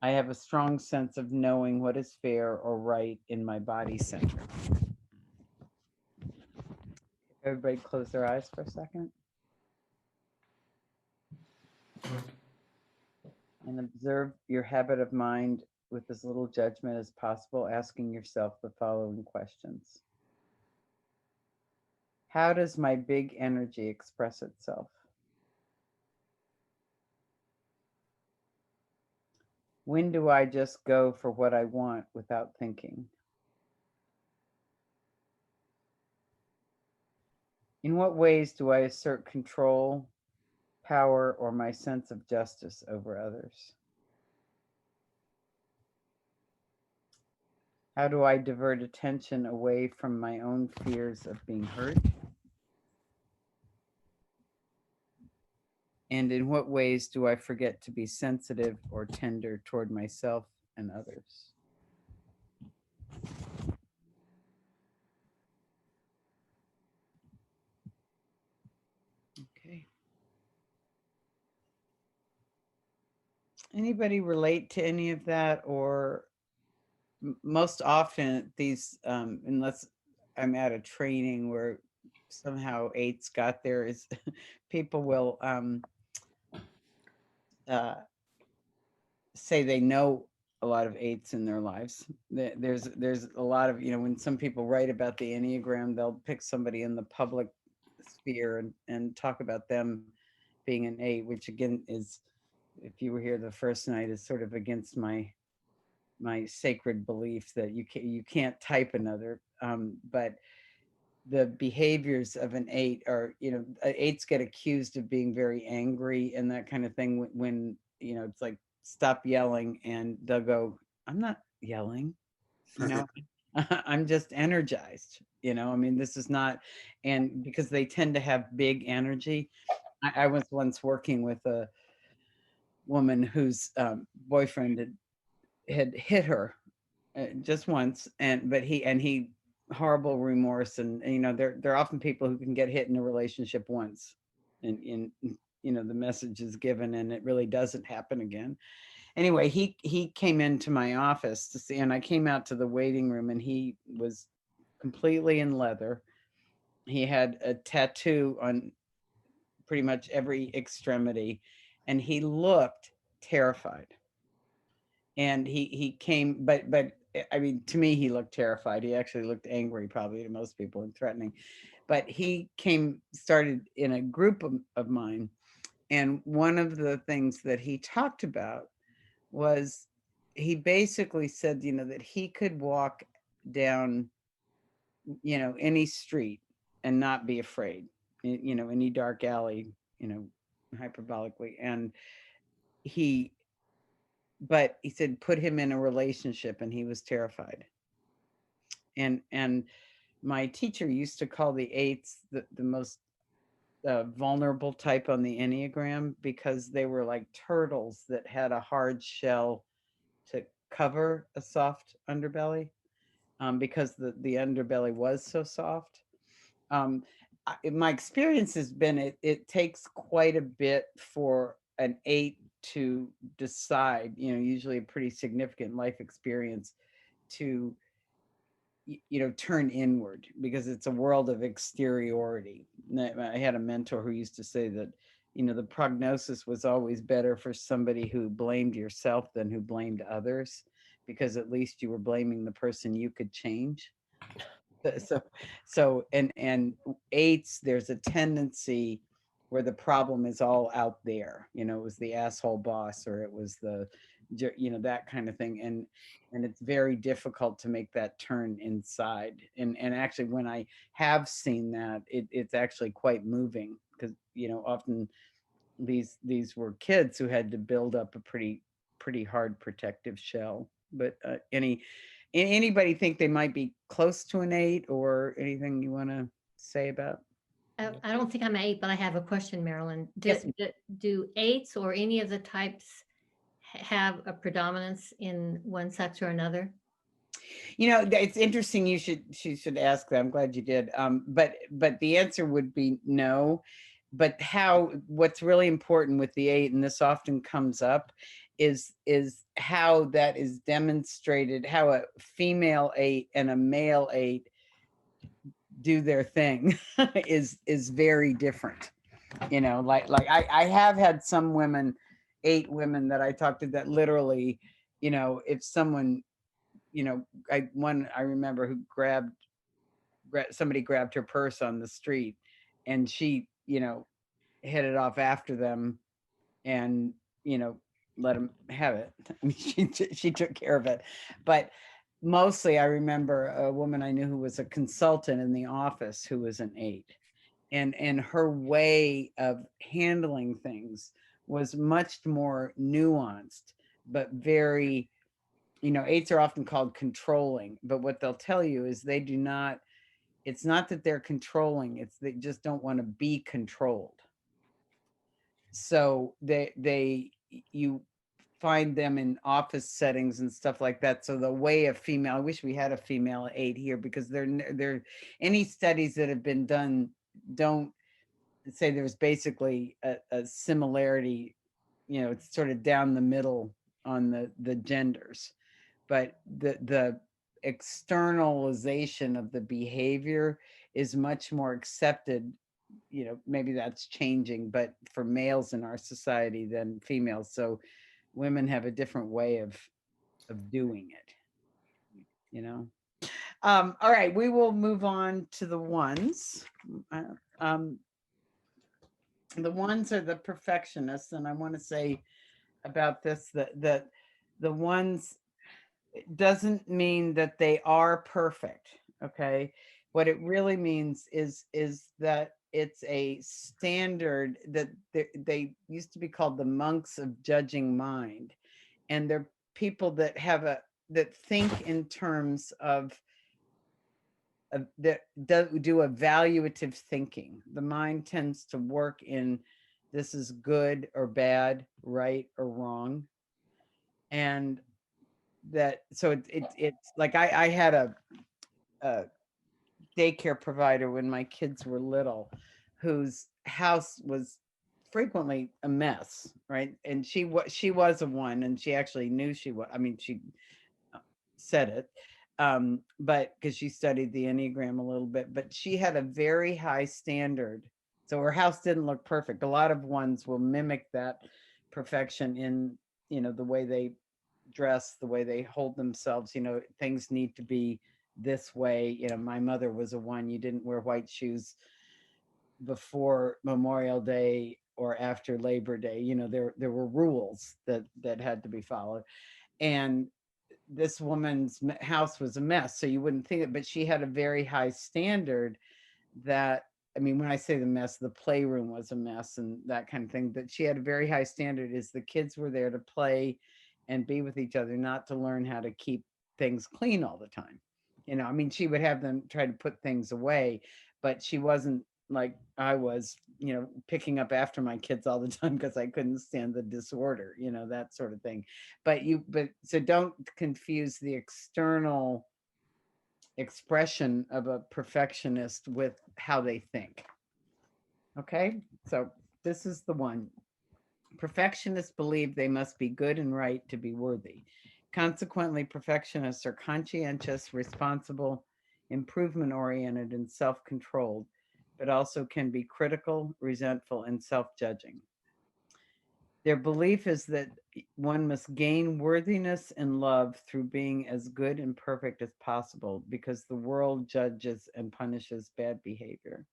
I have a strong sense of knowing what is fair or right in my body center. Everybody close their eyes for a second and observe your habit of mind with as little judgment as possible, asking yourself the following questions. How does my big energy express itself? When do I just go for what I want without thinking? In what ways do I assert control, power, or my sense of justice over others? How do I divert attention away from my own fears of being hurt? And in what ways do I forget to be sensitive or tender toward myself and others? Okay. Anybody relate to any of that? Or most often these, unless I'm at a training where somehow eights got there, is people will uh, say they know a lot of eights in their lives. There's a lot of, when some people write about the Enneagram, they'll pick somebody in the public sphere and talk about them being an eight, which again is, if you were here the first night, is sort of against my sacred belief that you can't type another. But the behaviors of an eight are, eights get accused of being very angry and that kind of thing when it's like, stop yelling, and they'll go, I'm not yelling, you know I'm just energized, I mean, this is not. And because they tend to have big energy, I was once working with a woman whose boyfriend had hit her just once, and he horrible remorse, and there are often people who can get hit in a relationship once, and the message is given and it really doesn't happen again. Anyway, he came into my office to see, and I came out to the waiting room, and he was completely in leather. He had a tattoo on pretty much every extremity, and he looked terrified. And he came, but I mean, to me, he looked terrified. He actually looked angry, probably to most people, and threatening. But he started in a group of mine, and one of the things that he talked about was, he basically said, that he could walk down, any street and not be afraid, any dark alley, hyperbolically. And he but he said, put him in a relationship and he was terrified. And my teacher used to call the eights the most vulnerable type on the Enneagram, because they were like turtles that had a hard shell to cover a soft underbelly, because the underbelly was so soft. Um, my experience has been, it takes quite a bit for an eight to decide, usually a pretty significant life experience, to turn inward, because it's a world of exteriority. I had a mentor who used to say that, the prognosis was always better for somebody who blamed yourself than who blamed others, because at least you were blaming the person you could change. So eights, there's a tendency where the problem is all out there. It was the asshole boss, or it was that kind of thing. And it's very difficult to make that turn inside. And actually, when I have seen that, it's actually quite moving, because often these were kids who had to build up a pretty hard protective shell. But anybody think they might be close to an eight, or anything you want to say about I don't think I'm an 8, but I have a question, Marilyn. Yes. Do 8s or any of the types have a predominance in one sex or another? It's interesting. She should ask that. I'm glad you did. But the answer would be no. But what's really important with the 8, and this often comes up, is how that is demonstrated, how a female 8 and a male 8 do their thing is very different. Like I have had some women, 8 women that I talked to, that literally, if someone, I remember who somebody grabbed her purse on the street, and she, headed off after them, and let them have it. I mean, she took care of it. But mostly I remember a woman I knew who was a consultant in the office who was an 8, and her way of handling things was much more nuanced, but very, 8s are often called controlling, but what they'll tell you is they do not, it's not that they're controlling, it's they just don't want to be controlled. So you find them in office settings and stuff like that. So the way a female, I wish we had a female 8 here, because there any studies that have been done don't say there's basically a similarity. It's sort of down the middle on the genders, but the externalization of the behavior is much more accepted. Maybe that's changing, but for males in our society than females. So women have a different way of doing it. All right, we will move on to the ones. um the ones are the perfectionists, and I want to say about this that the ones doesn't mean that they are perfect. Okay, what it really means is that it's a standard that they used to be called the monks of judging mind, and they're people that that think in terms of that do evaluative thinking. The mind tends to work in, this is good or bad, right or wrong. And that, so it's like I had a daycare provider when my kids were little, whose house was frequently a mess, right? And she was a 1, and she actually knew she was. I mean, she said it, but because she studied the Enneagram a little bit, but she had a very high standard. So her house didn't look perfect. A lot of 1s will mimic that perfection in, the way they dress, the way they hold themselves. Things need to be this way. My mother was a 1. You didn't wear white shoes before Memorial Day or after Labor Day. There were rules that had to be followed. And this woman's house was a mess, so you wouldn't think it, but she had a very high standard. That, I mean, when I say the mess, the playroom was a mess and that kind of thing, but she had a very high standard, is the kids were there to play and be with each other, not to learn how to keep things clean all the time. I mean, she would have them try to put things away, but she wasn't like I was, picking up after my kids all the time because I couldn't stand the disorder, that sort of thing. But so don't confuse the external expression of a perfectionist with how they think. Okay, so this is the one. Perfectionists believe they must be good and right to be worthy. Consequently, perfectionists are conscientious, responsible, improvement oriented, and self controlled, but also can be critical, resentful, and self judging. Their belief is that one must gain worthiness and love through being as good and perfect as possible, because the world judges and punishes bad behavior.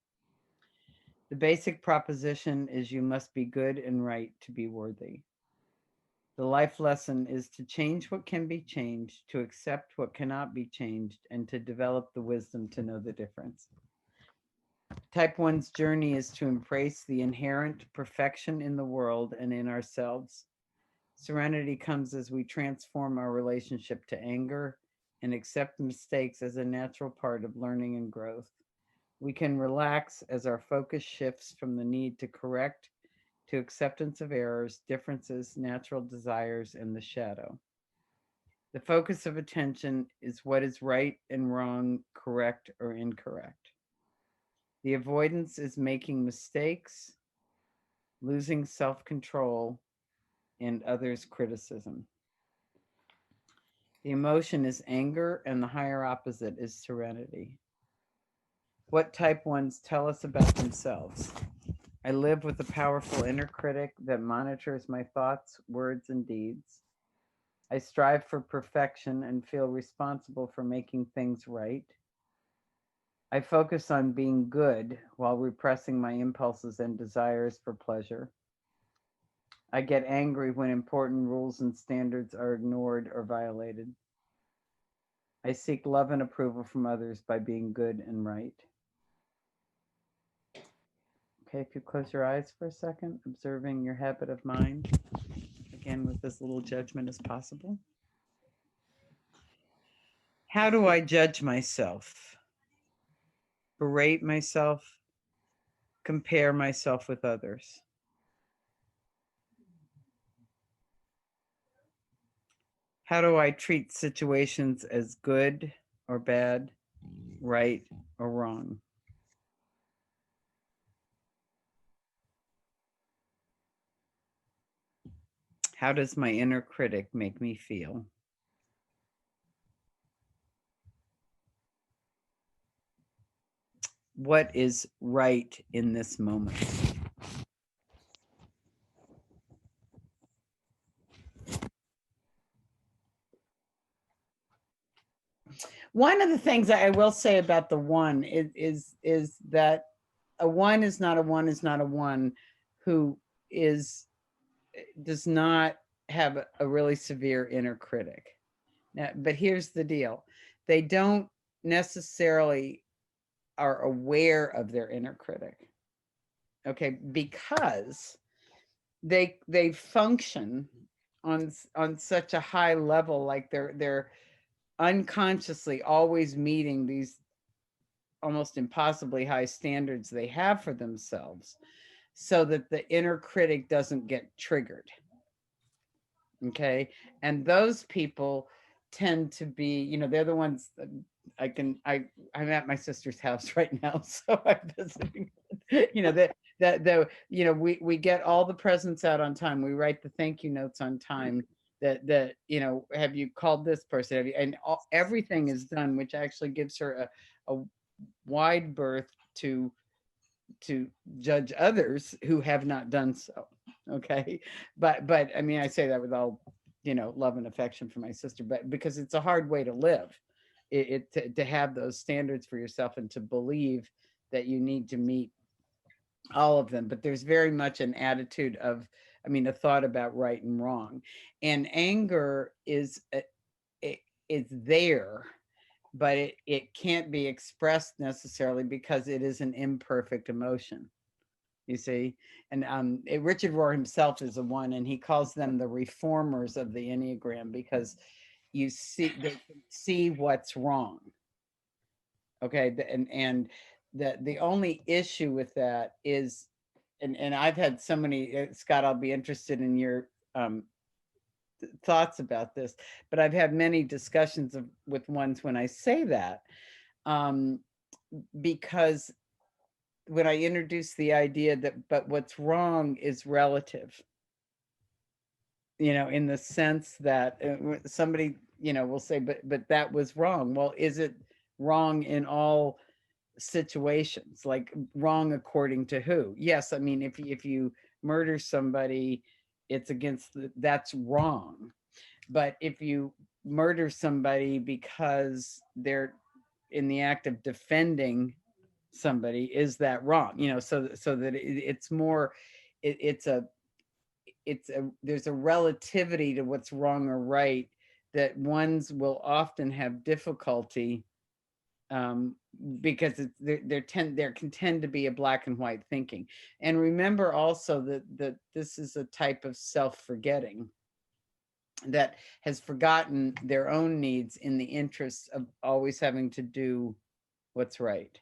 The basic proposition is you must be good and right to be worthy. The life lesson is to change what can be changed, to accept what cannot be changed, and to develop the wisdom to know the difference. Type 1's journey is to embrace the inherent perfection in the world and in ourselves. Serenity comes as we transform our relationship to anger and accept mistakes as a natural part of learning and growth. We can relax as our focus shifts from the need to correct to acceptance of errors, differences, natural desires, and the shadow. The focus of attention is what is right and wrong, correct or incorrect. The avoidance is making mistakes, losing self control, and others' criticism. The emotion is anger, and the higher opposite is serenity. What type ones tell us about themselves? I live with a powerful inner critic that monitors my thoughts, words, and deeds. I strive for perfection and feel responsible for making things right. I focus on being good while repressing my impulses and desires for pleasure. I get angry when important rules and standards are ignored or violated. I seek love and approval from others by being good and right. Okay, if you close your eyes for a second, observing your habit of mind, again with as little judgment as possible. How do I judge myself? Berate myself? Compare myself with others? How do I treat situations as good or bad, right or wrong? How does my inner critic make me feel? What is right in this moment? One of the things that I will say about the one is that a one is not a one is not a one who does not have a really severe inner critic. Now, but here's the deal. They don't necessarily are aware of their inner critic. Okay, because they function on such a high level, like they're unconsciously always meeting these almost impossibly high standards they have for themselves, so that the inner critic doesn't get triggered. Okay, and those people tend to be, they're the ones that I'm at my sister's house right now, so I'm visiting. We get all the presents out on time. We write the thank you notes on time. That have you called this person? Have you, and everything is done, which actually gives her a wide berth to judge others who have not done so. Okay, but I mean, I say that with all love and affection for my sister, but because it's a hard way to live, to have those standards for yourself and to believe that you need to meet all of them. But there's very much an attitude of, a thought about right and wrong, and anger is there, but it can't be expressed necessarily because it is an imperfect emotion. You see, and Richard Rohr himself is a one, and he calls them the reformers of the Enneagram because they can see what's wrong. Okay, and the only issue with that is, and I've had so many, Scott, I'll be interested in your thoughts about this, but I've had many discussions with ones when I say that, because when I introduce the idea that, but what's wrong is relative, in the sense that somebody, will say, but that was wrong. Well, is it wrong in all situations? Like, wrong according to who? Yes. I mean, if you murder somebody, it's that's wrong. But if you murder somebody because they're in the act of defending somebody, is that wrong? So that it's more, there's a relativity to what's wrong or right, that ones will often have difficulty, because there can tend to be a black and white thinking. And remember also that this is a type of self-forgetting that has forgotten their own needs in the interest of always having to do what's right.